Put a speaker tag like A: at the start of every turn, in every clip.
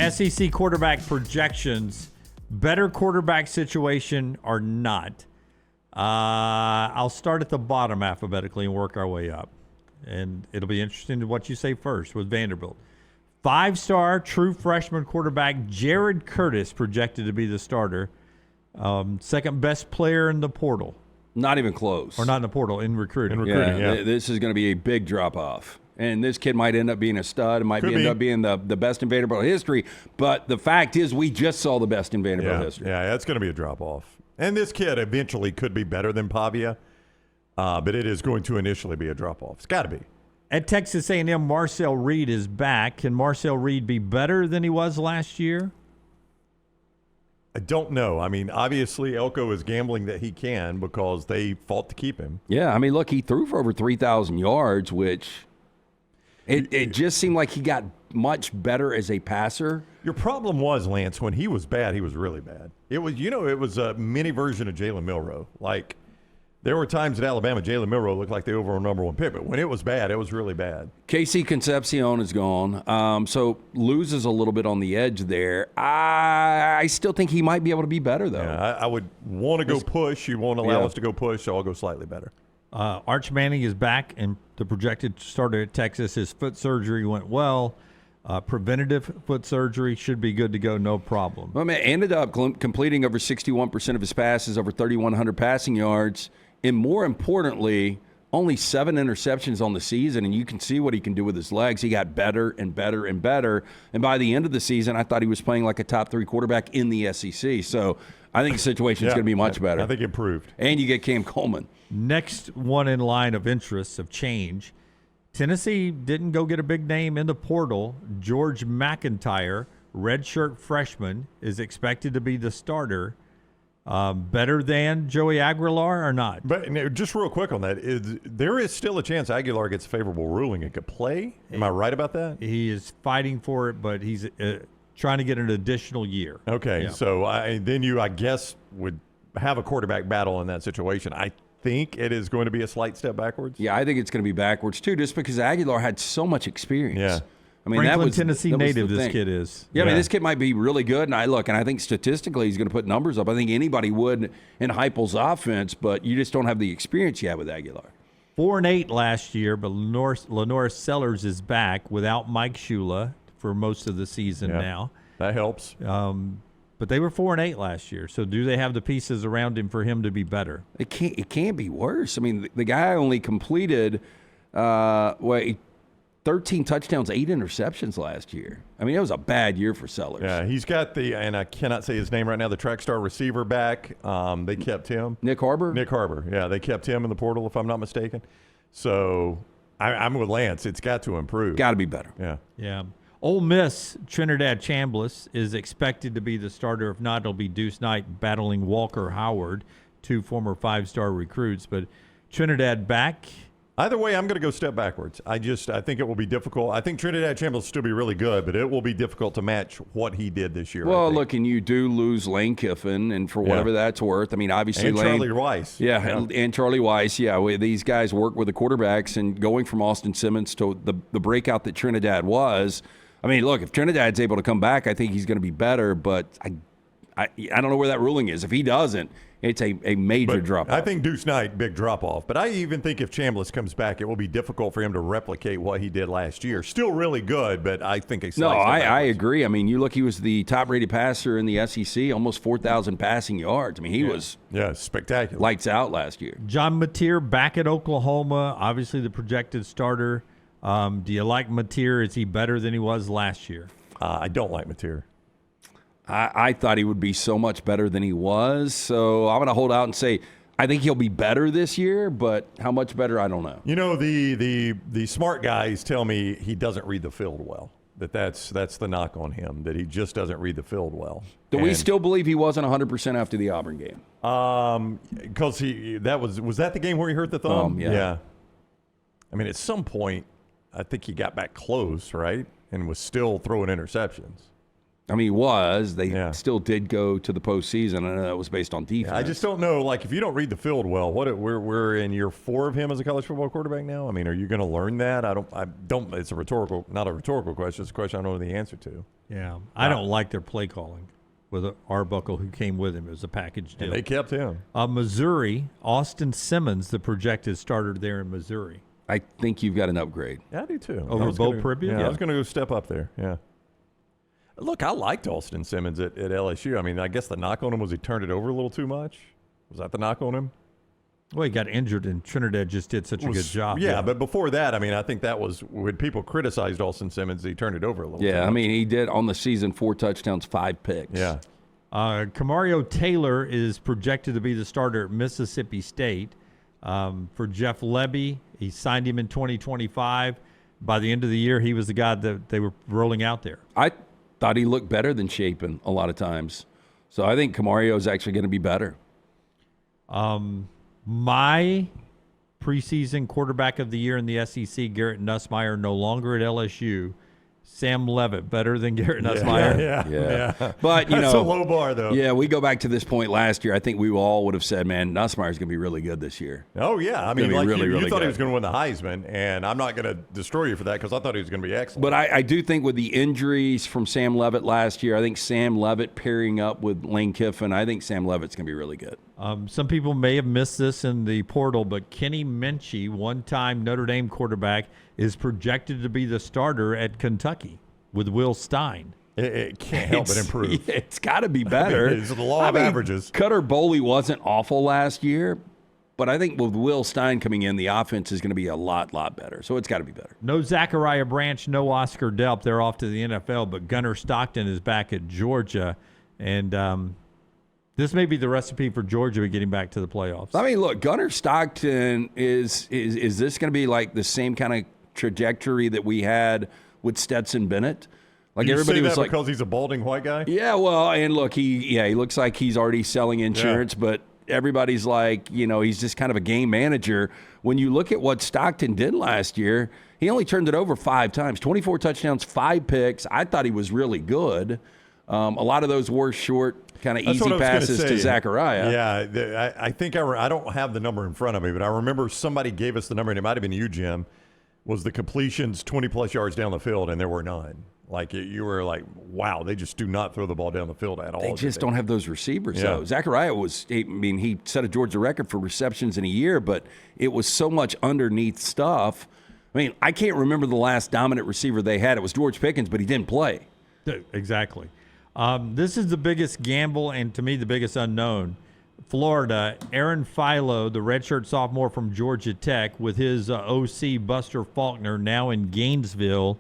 A: SEC quarterback projections, better quarterback situation or not? I'll start at the bottom alphabetically and work our way up. And it'll be interesting to what you say first with Vanderbilt. 5-star true freshman quarterback Jared Curtis projected to be the starter. Second best player in the portal.
B: Not even close.
A: Or not in the portal, in recruiting.
B: Yeah. This is going to be a big drop-off. And this kid might end up being a stud. It might end up being the best in Vanderbilt history. But the fact is we just saw the best in Vanderbilt history.
C: Yeah, that's going to be a drop-off. And this kid eventually could be better than Pavia, but it is going to initially be a drop-off. It's got to be.
A: At Texas A&M, Marcel Reed is back. Can Marcel Reed be better than he was last year?
C: I don't know. I mean, obviously, Elko is gambling that he can because they fought to keep him.
B: Yeah, I mean, look, he threw for over 3,000 yards, which it just seemed like he got much better as a passer.
C: Your problem was, Lance, when he was bad, he was really bad. It was a mini version of Jalen Milroe. Like, there were times at Alabama, Jalen Milroe looked like the overall number one pick, but when it was bad, it was really bad.
B: Casey Concepcion is gone, so loses a little bit on the edge there. I still think he might be able to be better, though.
C: Yeah, I would want to go push. You won't allow us to go push, so I'll go slightly better.
A: Arch Manning is back, and the projected starter at Texas. His foot surgery went well. Preventative foot surgery should be good to go, no problem.
B: Well, man, ended up completing over 61% of his passes, over 3,100 passing yards. And more importantly, only 7 interceptions on the season, and you can see what he can do with his legs. He got better and better and better. And by the end of the season, I thought he was playing like a top 3 quarterback in the SEC. So I think the situation is going to be much better.
C: I think improved.
B: And you get Cam Coleman.
A: Next one in line of interest of change. Tennessee didn't go get a big name in the portal. George McIntyre, redshirt freshman, is expected to be the starter. Better than Joey Aguilar or not?
C: But just real quick on that, there is still a chance Aguilar gets a favorable ruling and could play. Am I right about that?
A: He is fighting for it, but he's trying to get an additional year.
C: Okay, so then you, I guess, would have a quarterback battle in that situation. I think it is going to be a slight step backwards.
B: Yeah, I think it's going to be backwards, too, just because Aguilar had so much experience.
C: Yeah.
B: I mean,
A: Franklin, Tennessee native this kid is.
B: Yeah, I mean, this kid might be really good. And I think statistically he's going to put numbers up. I think anybody would in Heupel's offense, but you just don't have the experience you have with Aguilar.
A: 4-8 last year, but Lenore Sellers is back without Mike Shula for most of the season now.
C: That helps.
A: But they were 4-8 last year. So do they have the pieces around him for him to be better?
B: It can't be worse. I mean, the guy only completed 13 touchdowns, 8 interceptions last year. I mean, it was a bad year for Sellers.
C: Yeah, he's got and I cannot say his name right now, the track star receiver back. They kept him.
B: Nick Harbor?
C: Nick Harbor, yeah. They kept him in the portal, if I'm not mistaken. So I'm with Lance. It's got to improve.
B: Got to be better.
A: Yeah. Ole Miss, Trinidad Chambliss is expected to be the starter. If not, it'll be Deuce Knight battling Walker Howard, 2 former 5-star recruits. But Trinidad back.
C: Either way, I'm going to go step backwards. I think it will be difficult. I think Trinidad Chambliss will still be really good, but it will be difficult to match what he did this year.
B: Well, look, and you do lose Lane Kiffin, and for whatever that's worth, I mean, obviously
C: and
B: Lane.
C: Charlie Weiss.
B: And Charlie Weiss, these guys work with the quarterbacks, and going from Austin Simmons to the breakout that Trinidad was, I mean, look, if Trinidad's able to come back, I think he's going to be better, but I don't know where that ruling is. If he doesn't, it's a major drop-off.
C: I think Deuce Knight, big drop-off. But I even think if Chambliss comes back, it will be difficult for him to replicate what he did last year. Still really good, but I think
B: I agree. I mean, you look, he was the top-rated passer in the SEC, almost 4,000 passing yards. I mean, he was
C: spectacular.
B: Lights out last year.
A: John Mateer back at Oklahoma, obviously the projected starter. Do you like Mateer? Is he better than he was last year?
C: I don't like Mateer.
B: I thought he would be so much better than he was. So I'm going to hold out and say I think he'll be better this year, but how much better, I don't know.
C: You know, the smart guys tell me he doesn't read the field well. That's the knock on him, that he just doesn't read the field well.
B: Do we still believe he wasn't 100% after the Auburn game?
C: Because was that the game where he hurt the thumb?
B: Yeah.
C: I mean, at some point, I think he got back close, right, and was still throwing interceptions.
B: I mean, he was. They
C: Yeah.
B: still did go to the postseason. I know that was based on defense.
C: I just don't know. Like, if you don't read the field well, we're in year 4 of him as a college football quarterback now. I mean, are you going to learn that? I don't. It's not a rhetorical question. It's a question I don't know the answer to.
A: Yeah, I don't like their play calling with Arbuckle, who came with him. It was a package deal.
C: And they kept him.
A: Missouri, Austin Simmons, the projected starter there in Missouri.
B: I think you've got an upgrade.
C: Yeah, I do too.
A: Over Bo Pribia?
C: Yeah,
A: Yeah.
C: I was going to go step up there. Yeah. Look, I liked Austin Simmons at LSU. I mean, I guess the knock on him was he turned it over a little too much. Was that the knock on him?
A: Well, he got injured, and Trinidad just did such a good job.
C: Yeah, but before that, I mean, I think that was when people criticized Austin Simmons, he turned it over a little too
B: Yeah,
C: much.
B: I mean, he did on the season 4 touchdowns, 5 picks.
C: Yeah.
A: Camario Taylor is projected to be the starter at Mississippi State. For Jeff Lebby, he signed him in 2025. By the end of the year, he was the guy that they were rolling out there.
B: I thought he looked better than Chapin a lot of times. So I think Camario is actually going to be better.
A: My preseason quarterback of the year in the SEC, Garrett Nussmeier, no longer at LSU. Sam Levitt, better than Garrett Nussmeier.
C: Yeah.
B: But, you
C: That's
B: know,
C: a low bar, though.
B: Yeah, we go back to this point last year. I think we all would have said, man, Nussmeier's going to be really good this year.
C: Oh, yeah. I mean,
B: be
C: like
B: really,
C: you
B: really
C: thought he
B: good.
C: was going to win the Heisman, and I'm not going to destroy you for that because I thought he was going to be excellent.
B: But I do think with the injuries from Sam Levitt last year, I think Sam Levitt pairing up with Lane Kiffin, I think Sam Levitt's going to be really good.
A: Some people may have missed this in the portal, but Kenny Minchie, one-time Notre Dame quarterback, is projected to be the starter at Kentucky with Will Stein.
C: It can't help but improve.
B: It's got to be better.
C: It's the law of averages.
B: Cutter Boley wasn't awful last year, but I think with Will Stein coming in, the offense is going to be a lot better. So it's got to be better.
A: No Zachariah Branch, no Oscar Delp. They're off to the NFL, but Gunnar Stockton is back at Georgia. And this may be the recipe for Georgia getting back to the playoffs.
B: I mean, look, Gunnar Stockton is this going to be like the same kind of trajectory that we had with Stetson Bennett? Like
C: You
B: everybody
C: say
B: was
C: that
B: like,
C: because he's a balding white guy?
B: yeah, well, and look, he looks like he's already selling insurance, but everybody's like, he's just kind of a game manager. When you look at what Stockton did last year, he only turned it over 5 times, 24 touchdowns, 5 picks. I thought he was really good. A lot of those were short, kind of
C: That's what
B: easy
C: I was gonna
B: passes
C: say.
B: to Zachariah.
C: Yeah, I think I don't have the number in front of me, but I remember somebody gave us the number, and it might have been you, Jim, was the completions 20-plus yards down the field, and there were none. Like, you were like, wow, they just do not throw the ball down the field at all.
B: They just don't have those receivers,
C: Yeah.
B: though. Zachariah he set a Georgia record for receptions in a year, but it was so much underneath stuff. I mean, I can't remember the last dominant receiver they had. It was George Pickens, but he didn't play.
A: Exactly. This is the biggest gamble and, to me, the biggest unknown. Florida, Aaron Philo, the redshirt sophomore from Georgia Tech, with his OC Buster Faulkner now in Gainesville.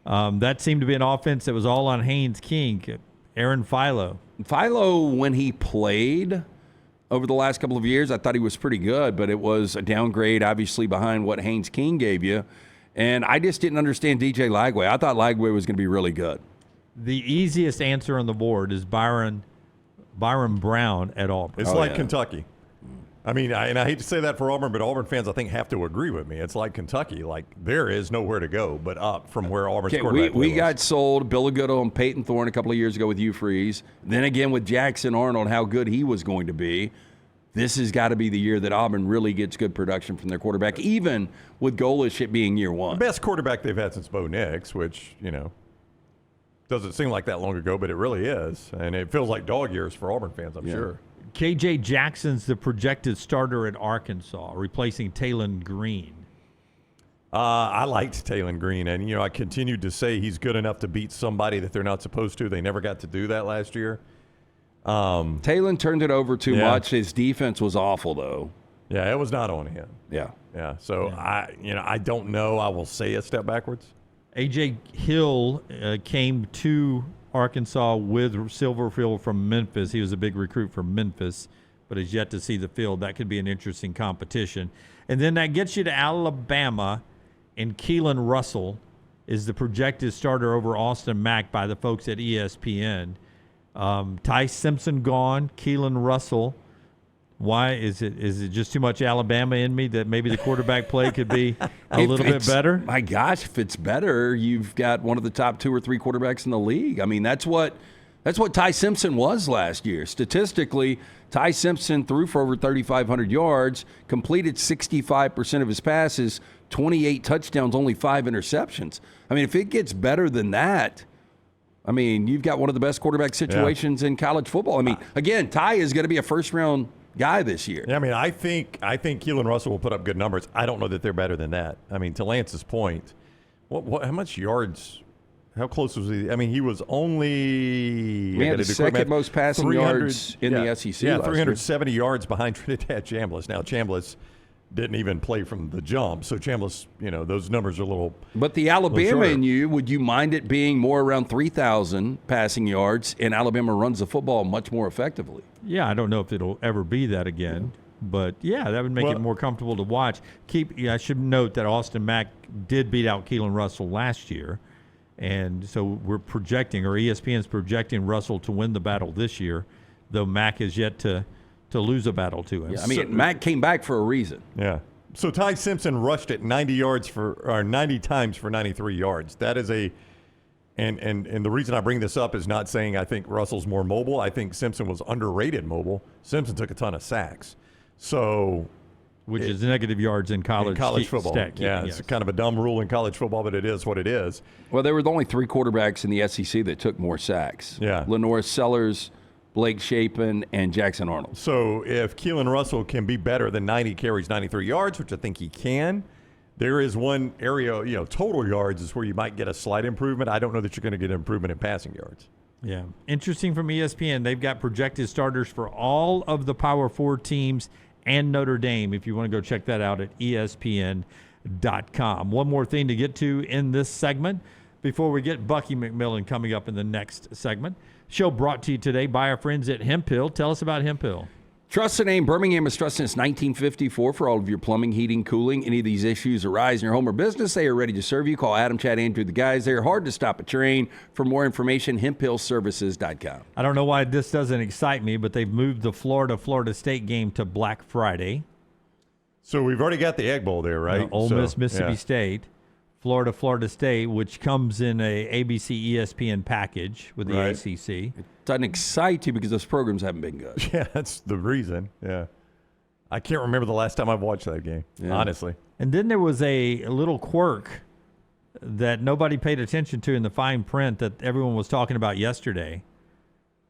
A: That seemed to be an offense that was all on Haynes King. Aaron Philo.
B: Philo, when he played over the last couple of years, I thought he was pretty good, but it was a downgrade, obviously, behind what Haynes King gave you. And I just didn't understand DJ Lagway. I thought Lagway was going to be really good.
A: The easiest answer on the board is Byron Brown at Auburn.
C: It's like Kentucky. I mean, I hate to say that for Auburn, but Auburn fans, I think, have to agree with me. It's like Kentucky. Like, there is nowhere to go but up from where Auburn's quarterback
B: we
C: was.
B: got sold Billagoodle and Peyton Thorne a couple of years ago with Hugh Freeze. Then again with Jackson Arnold, how good he was going to be. This has got to be the year that Auburn really gets good production from their quarterback, even with Golish it being year one.
C: The best quarterback they've had since Bo Nix, which, doesn't seem like that long ago, but it really is. And it feels like dog years for Auburn fans, I'm sure.
A: KJ Jackson's the projected starter at Arkansas, replacing Talon Green.
C: I liked Talon Green, and, I continued to say he's good enough to beat somebody that they're not supposed to. They never got to do that last year.
B: Talon turned it over too much. His defense was awful, though.
C: Yeah, it was not on him.
B: Yeah.
C: Yeah, so I don't know. I will say a step backwards.
A: A.J. Hill came to Arkansas with Silverfield from Memphis. He was a big recruit from Memphis, but is yet to see the field. That could be an interesting competition. And then that gets you to Alabama, and Keelon Russell is the projected starter over Austin Mack by the folks at ESPN. Ty Simpson gone, Keelon Russell Why is it just too much Alabama in me that maybe the quarterback play could be a little bit better?
B: My gosh, if it's better, you've got one of the top 2 or 3 quarterbacks in the league. I mean, that's what Ty Simpson was last year. Statistically, Ty Simpson threw for over 3,500 yards, completed 65% of his passes, 28 touchdowns, only 5 interceptions. I mean, if it gets better than that, I mean, you've got one of the best quarterback situations in college football. I mean, again, Ty is going to be a first-round guy this year.
C: Yeah, I mean, I think Keelon Russell will put up good numbers. I don't know that they're better than that. I mean, to Lance's point, how much yards? How close was he? I mean, he was only
B: had the second most passing yards in the SEC.
C: Yeah, 370 yards behind Trinidad Chambliss. Now Chambliss didn't even play from the jump, so Chambliss, those numbers are a little.
B: But the Alabama in you, would you mind it being more around 3,000 passing yards, and Alabama runs the football much more effectively?
A: Yeah, I don't know if it'll ever be that again, but yeah, that would make it more comfortable to watch. I should note that Austin Mack did beat out Keelon Russell last year, and so we're projecting, or ESPN's projecting Russell to win the battle this year, though Mack is yet to lose a battle to him.
B: Yeah, I mean, Mack came back for a reason.
C: Yeah. So Ty Simpson rushed it 90 times for 93 yards. That is and the reason I bring this up is not saying I think Russell's more mobile. I think Simpson was underrated mobile. Simpson took a ton of sacks. So,
A: which is negative yards in college
C: football. It's kind of a dumb rule in college football, but it is what it is.
B: Well, there were only 3 quarterbacks in the SEC that took more sacks.
C: Yeah.
B: Lenore Sellers, Blake Shapen, and Jackson Arnold.
C: So if Keelon Russell can be better than 90 carries, 93 yards, which I think he can, there is one area, total yards is where you might get a slight improvement. I don't know that you're going to get an improvement in passing yards.
A: Yeah. Interesting from ESPN. They've got projected starters for all of the Power 4 teams and Notre Dame, if you want to go check that out at ESPN.com. One more thing to get to in this segment before we get Bucky McMillan coming up in the next segment. Show brought to you today by our friends at Hemp Hill. Tell us about Hemp Hill.
B: Trust the name. Birmingham has trusted since 1954 for all of your plumbing, heating, cooling. Any of these issues arise in your home or business, they are ready to serve you. Call Adam, Chad, Andrew, the guys. They're hard to stop a train. For more information, hemphillservices.com.
A: I don't know why this doesn't excite me, but they've moved the Florida State game to Black Friday.
C: So we've already got the Egg Bowl there, right?
A: Ole Miss, Mississippi State. Florida State, which comes in a ABC ESPN package with the ACC.
B: It doesn't excite you because those programs haven't been good.
C: Yeah, that's the reason. Yeah. I can't remember the last time I've watched that game, honestly.
A: And then there was a little quirk that nobody paid attention to in the fine print that everyone was talking about yesterday.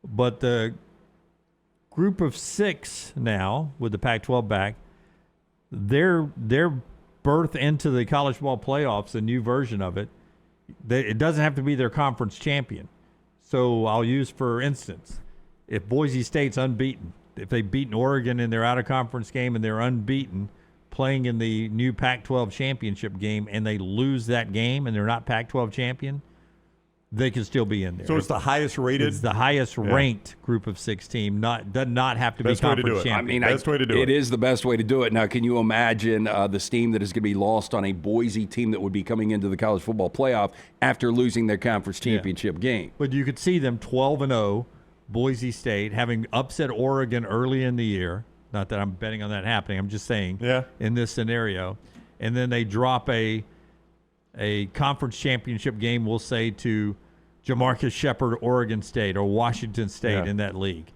A: But the group of 6 now, with the Pac-12 back, their birth into the college football playoffs, a new version of it, it doesn't have to be their conference champion. So I'll use, for instance, if Boise State's unbeaten, if they've beaten Oregon in their out-of-conference game and they're unbeaten playing in the new Pac-12 championship game and they lose that game and they're not Pac-12 champion, they can still be in there.
C: So it's the highest rated?
A: It's the highest ranked group of 6 team. Does not have to be conference champion.
C: I mean, best way to do it.
B: It is the best way to do it. Now, can you imagine the steam that is going to be lost on a Boise team that would be coming into the college football playoff after losing their conference championship game?
A: But you could see them 12-0, Boise State, having upset Oregon early in the year. Not that I'm betting on that happening. I'm just saying in this scenario. And then they drop a conference championship game, we'll say, to Jamarcus Shepard, Oregon State, or Washington State in that league.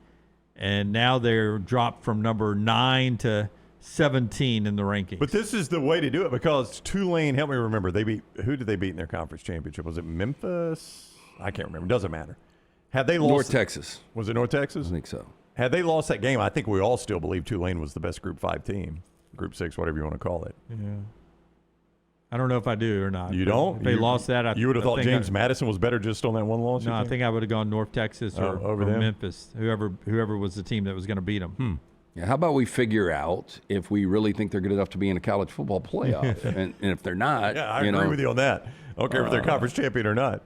A: And now they're dropped from number 9 to 17 in the rankings.
C: But this is the way to do it because Tulane, help me remember, who did they beat in their conference championship? Was it Memphis? I can't remember. Doesn't matter. Had they lost
B: North Texas.
C: Was it North Texas?
B: I think so.
C: Had they lost that game, I think we all still believe Tulane was the best Group 5 team. Group 6, whatever you want to call it.
A: Yeah. I don't know if I do or not.
C: You don't?
A: If they lost that,
C: you would have thought James Madison was better just on that one loss?
A: No, I think I would have gone North Texas or Memphis, whoever was the team that was going to beat them.
B: Yeah, how about we figure out if we really think they're good enough to be in a college football playoff, and if they're not,
C: I agree with you on that. I don't care if they're conference champion or not.